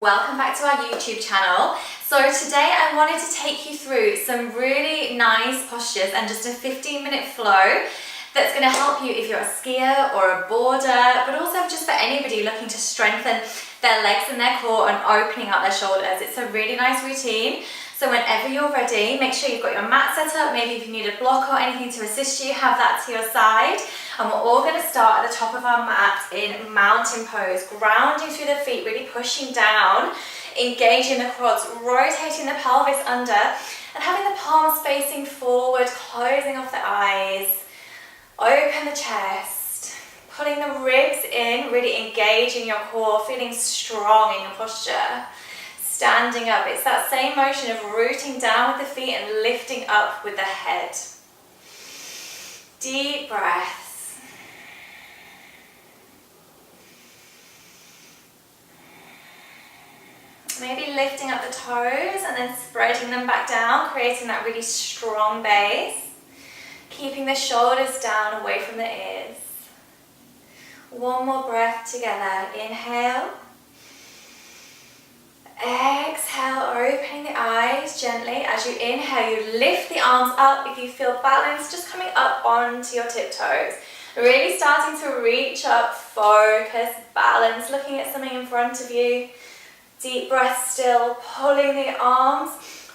Welcome back to our YouTube channel. So today I wanted to take you through some really nice postures and just a 15-minute flow that's going to help you if you're a skier or a boarder, but also just for anybody looking to strengthen their legs and their core and opening up their shoulders. It's a really nice routine. So whenever you're ready, make sure you've got your mat set up. Maybe if you need a block or anything to assist you, have that to your side. And we're all going to start at the top of our mat in mountain pose, grounding through the feet, really pushing down, engaging the quads, rotating the pelvis under, and having the palms facing forward, closing off the eyes. Open the chest, pulling the ribs in, really engaging your core, feeling strong in your posture. Standing up, it's that same motion of rooting down with the feet and lifting up with the head. Deep breaths. Maybe lifting up the toes and then spreading them back down, creating that really strong base. Keeping the shoulders down away from the ears. One more breath together. Inhale. Exhale, opening the eyes gently. As you inhale, you lift the arms up. If you feel balance, just coming up onto your tiptoes. Really starting to reach up, focus, balance, looking at something in front of you. Deep breath still, pulling the arms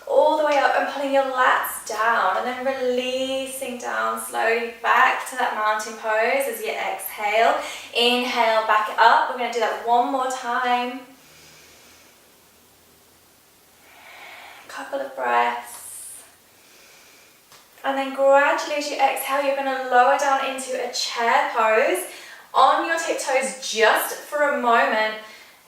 all the way up and pulling your lats down, and then releasing down slowly back to that mountain pose as you exhale. Inhale, back up. We're going to do that one more time. Couple of breaths. And then gradually as you exhale, you're going to lower down into a chair pose on your tiptoes just for a moment,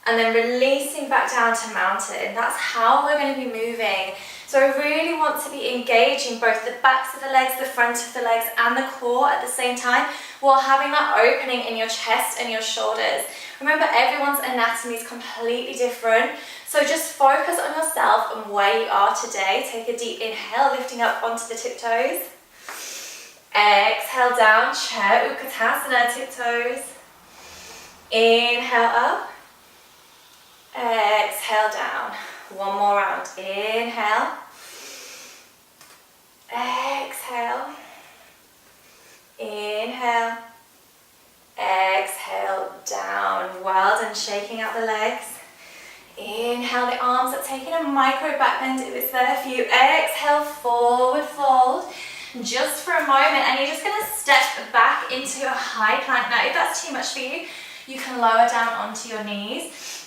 and then releasing back down to mountain. That's how we're going to be moving. So I really want to be engaging both the backs of the legs, the front of the legs, and the core at the same time, while having that opening in your chest and your shoulders. Remember, everyone's anatomy is completely different, so just focus on yourself and where you are today. Take a deep inhale, lifting up onto the tiptoes. Exhale down, chair Utkatasana, tiptoes. Inhale up. Exhale down. One more round. Inhale. Exhale. Inhale. Exhale down. Well done, shaking out the legs. Inhale, the arms up, taking a micro back bend if it's there for you. Exhale, forward fold. Just for a moment, and you're just going to step back into a high plank. Now, if that's too much for you, you can lower down onto your knees.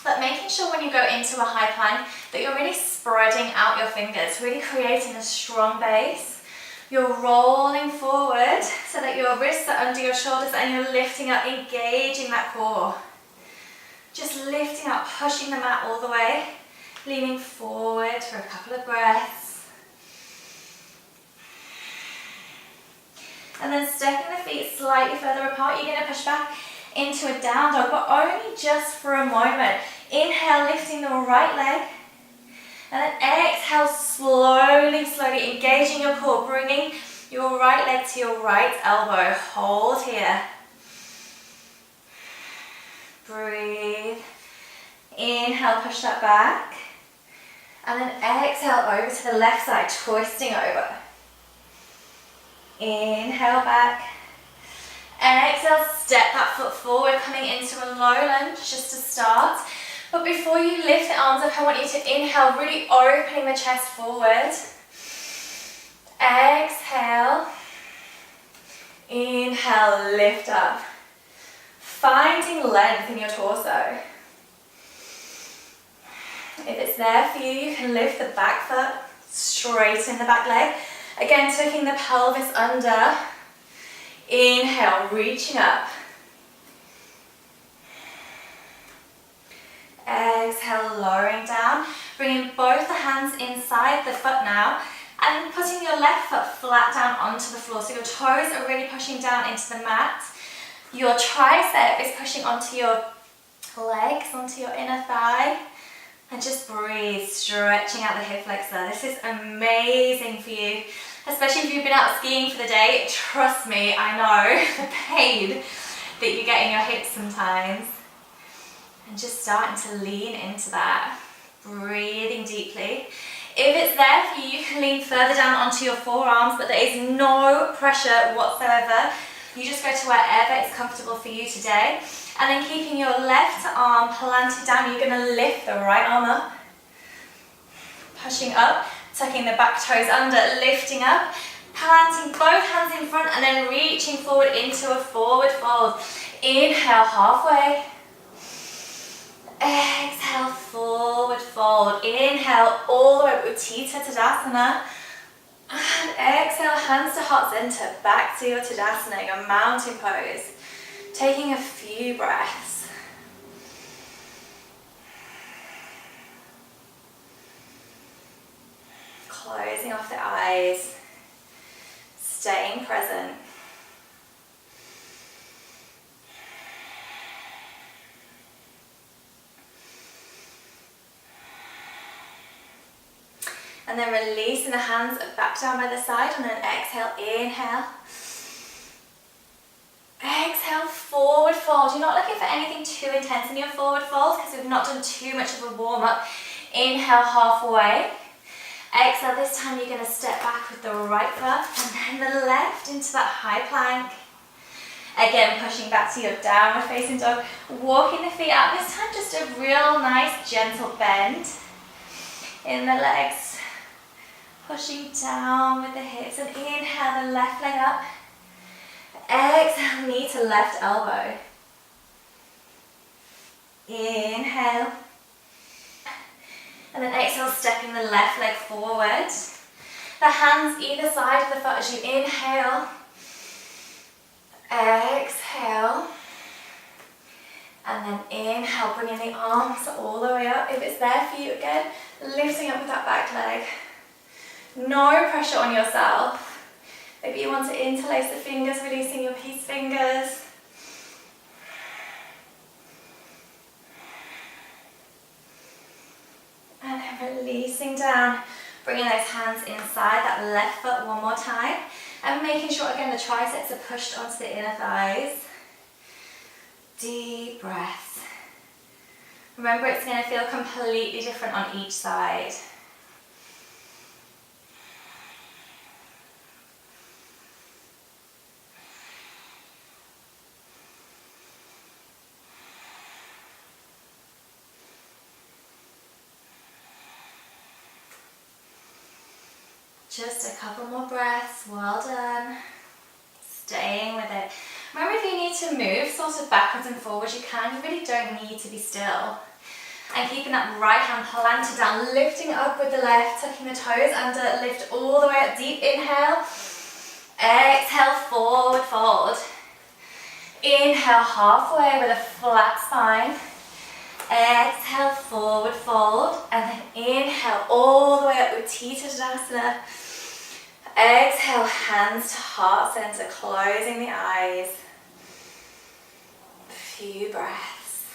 But making sure when you go into a high plank that you're really spreading out your fingers, really creating a strong base. You're rolling forward so that your wrists are under your shoulders and you're lifting up, engaging that core. Just lifting up, pushing the mat all the way, leaning forward for a couple of breaths. And then stepping the feet slightly further apart, you're going to push back into a down dog, but only just for a moment. Inhale, lifting the right leg, and then exhale, slowly engaging your core, bringing your right leg to your right elbow. Hold here. Breathe. Inhale, push that back, and then exhale over to the left side, twisting over. Inhale back. Exhale, step that foot forward, coming into a low lunge just to start. But before you lift the arms up, I want you to inhale, really opening the chest forward. Exhale. Inhale, lift up. Finding length in your torso. If it's there for you, you can lift the back foot, straighten the back leg. Again, tucking the pelvis under. Inhale, reaching up. Exhale, lowering down. Bringing both the hands inside the foot now, and putting your left foot flat down onto the floor. So your toes are really pushing down into the mat. Your tricep is pushing onto your legs, onto your inner thigh. And just breathe, stretching out the hip flexor. This is amazing for you. Especially if you've been out skiing for the day, trust me, I know the pain that you get in your hips sometimes. And just starting to lean into that. Breathing deeply. If it's there for you, you can lean further down onto your forearms, but there is no pressure whatsoever. You just go to wherever is comfortable for you today. And then keeping your left arm planted down, you're going to lift the right arm up. Pushing up, tucking the back toes under, lifting up, planting both hands in front and then reaching forward into a forward fold. Inhale, halfway. Exhale, forward fold. Inhale, all the way up, Uttita Tadasana. And exhale, hands to heart center, back to your Tadasana, your mountain pose. Taking a few breaths. Closing off the eyes. Staying present. And then releasing the hands back down by the side, and then exhale, inhale. Exhale, forward fold. You're not looking for anything too intense in your forward fold because we've not done too much of a warm up. Inhale, halfway. Exhale, this time you're going to step back with the right foot and then the left into that high plank. Again, pushing back to your downward facing dog. Walking the feet out. This time just a real nice gentle bend in the legs. Pushing down with the hips and inhale the left leg up. Exhale, knee to left elbow. Inhale. And then exhale, stepping the left leg forward. The hands either side of the foot as you inhale. Exhale. And then inhale, bringing the arms all the way up. If it's there for you again, lifting up with that back leg. No pressure on yourself. Maybe you want to interlace the fingers, releasing your peace fingers. And then releasing down, bringing those hands inside that left foot one more time. And making sure again the triceps are pushed onto the inner thighs. Deep breath. Remember, it's going to feel completely different on each side. Just a couple more breaths, well done. Staying with it. Remember, if you need to move sort of backwards and forwards, you can. You really don't need to be still. And keeping that right hand planted down, lifting up with the left, tucking the toes under, lift all the way up, deep inhale. Exhale, forward fold. Inhale, halfway with a flat spine. Exhale, forward fold. And then inhale, all the way up, Uttita Tadasana. Exhale, hands to heart center, closing the eyes. A few breaths.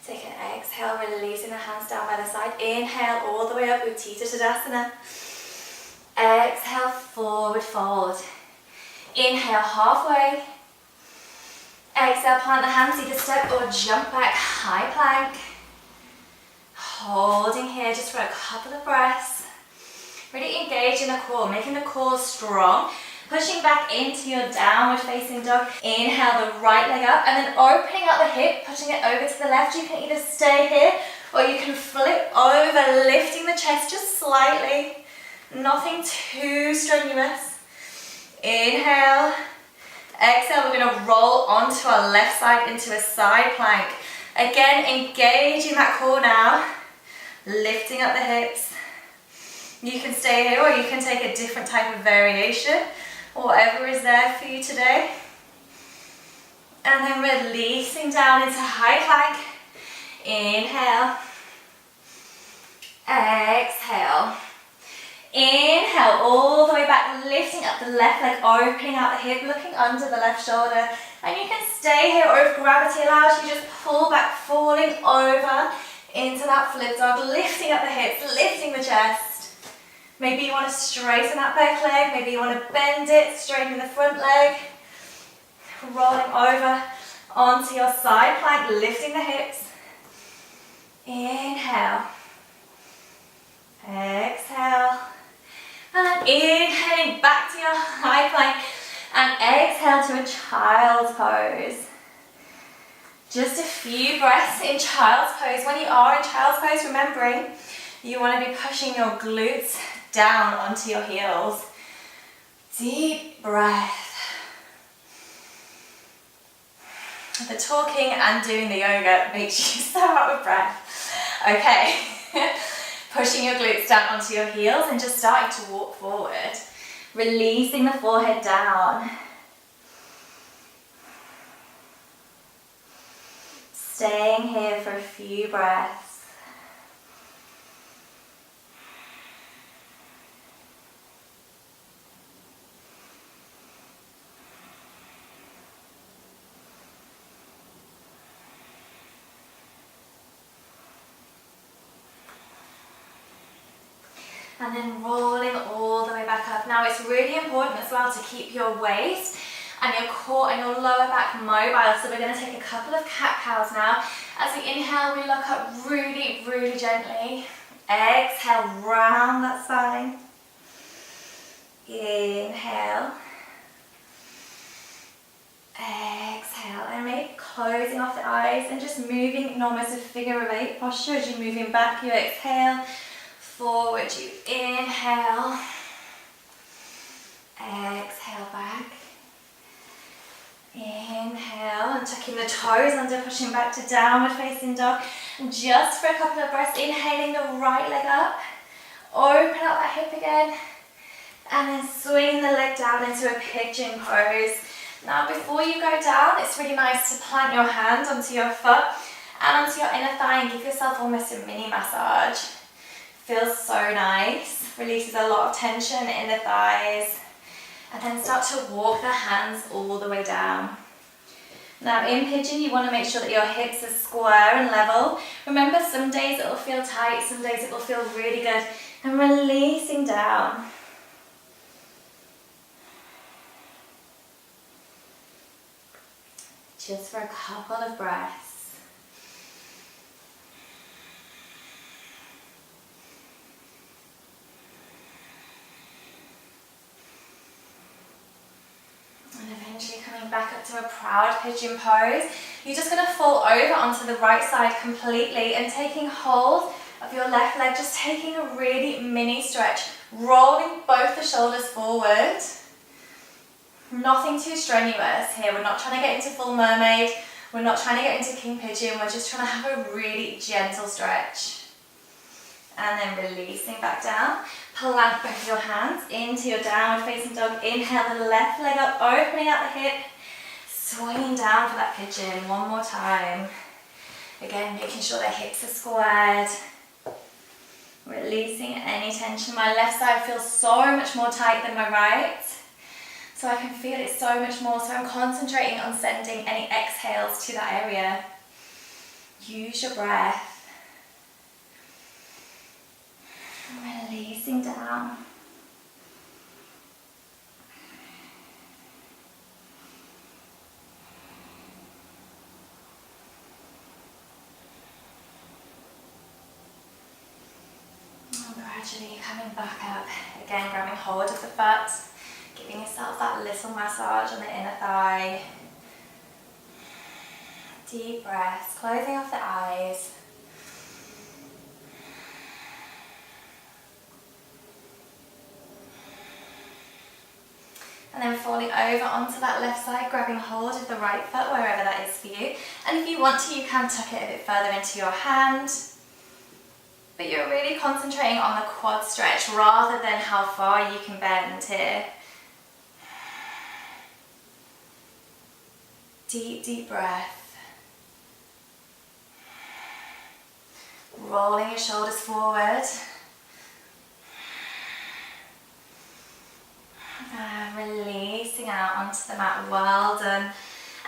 Take an exhale, releasing the hands down by the side. Inhale, all the way up, Uttita Tadasana. Exhale, forward fold. Inhale, halfway. Exhale, plant the hands, either step or jump back, high plank. Holding here just for a couple of breaths. Really engage in the core, making the core strong. Pushing back into your downward facing dog. Inhale the right leg up and then opening up the hip, pushing it over to the left. You can either stay here or you can flip over, lifting the chest just slightly. Nothing too strenuous. Inhale. Exhale, we're going to roll onto our left side into a side plank. Again, engaging that core now. Lifting up the hips. You can stay here or you can take a different type of variation. Whatever is there for you today. And then releasing down into high plank. Inhale. Exhale. Inhale all the way back back, lifting up the left leg, opening out the hip, looking under the left shoulder. And you can stay here, or if gravity allows, you just pull back, falling over into that flip dog, lifting up the hips, lifting the chest. Maybe you want to straighten that back leg, maybe you want to bend it, straighten the front leg. Rolling over onto your side plank, lifting the hips. Inhale. Exhale. And inhaling back to your high plank. And exhale to a child's pose. Just a few breaths in child's pose. When you are in child's pose, remembering you want to be pushing your glutes down onto your heels. Deep breath. The talking and doing the yoga makes you so out of breath. Okay, pushing your glutes down onto your heels and just starting to walk forward. Releasing the forehead down. Staying here for a few breaths. And then rolling all the way back up. Now it's really important as well to keep your waist and your core and your lower back mobile. So we're going to take a couple of cat-cows now. As we inhale, we look up really, really gently. Exhale, round that spine. Inhale. Exhale, and maybe closing off the eyes and just moving in almost a figure of 8 posture. As you're moving back, you exhale. Forward, you inhale, exhale back, inhale, and tucking the toes under, pushing back to downward facing dog. And just for a couple of breaths, inhaling the right leg up, open up that hip again, and then swing the leg down into a pigeon pose. Now before you go down, it's really nice to plant your hand onto your foot and onto your inner thigh and give yourself almost a mini massage. Feels so nice, releases a lot of tension in the thighs, and then start to walk the hands all the way down. Now in pigeon, you want to make sure that your hips are square and level. Remember, some days it will feel tight, some days it will feel really good, and releasing down. Just for a couple of breaths. Coming back up to a proud pigeon pose. You're just going to fall over onto the right side completely and taking hold of your left leg, just taking a really mini stretch, rolling both the shoulders forward. Nothing too strenuous here. We're not trying to get into full mermaid. We're not trying to get into king pigeon. We're just trying to have a really gentle stretch. And then releasing back down. Plant both your hands into your downward facing dog. Inhale the left leg up, opening out the hip. Swinging down for that pigeon. One more time. Again, making sure the hips are squared. Releasing any tension. My left side feels so much more tight than my right. So I can feel it so much more. So I'm concentrating on sending any exhales to that area. Use your breath. Releasing down. And gradually coming back up. Again, grabbing hold of the foot. Giving yourself that little massage on the inner thigh. Deep breaths, closing off the eyes. And then falling over onto that left side, grabbing hold of the right foot, wherever that is for you. And if you want to, you can tuck it a bit further into your hand. But you're really concentrating on the quad stretch rather than how far you can bend here. Deep, deep breath. Rolling your shoulders forward. out onto the mat. Well done.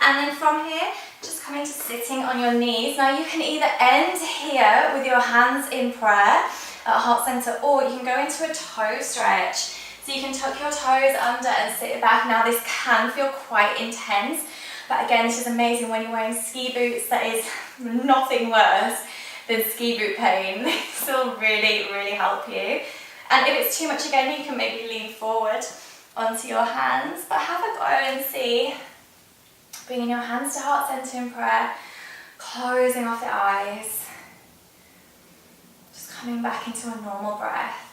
And then from here, just coming to sitting on your knees. Now you can either end here with your hands in prayer at heart center, or you can go into a toe stretch. So you can tuck your toes under and sit back. Now this can feel quite intense, but again, this is amazing when you're wearing ski boots. That is nothing worse than ski boot pain. This will really, really help you. And if it's too much again, you can maybe lean forward onto your hands, but have a go and see. Bringing your hands to heart center in prayer, closing off the eyes, just coming back into a normal breath.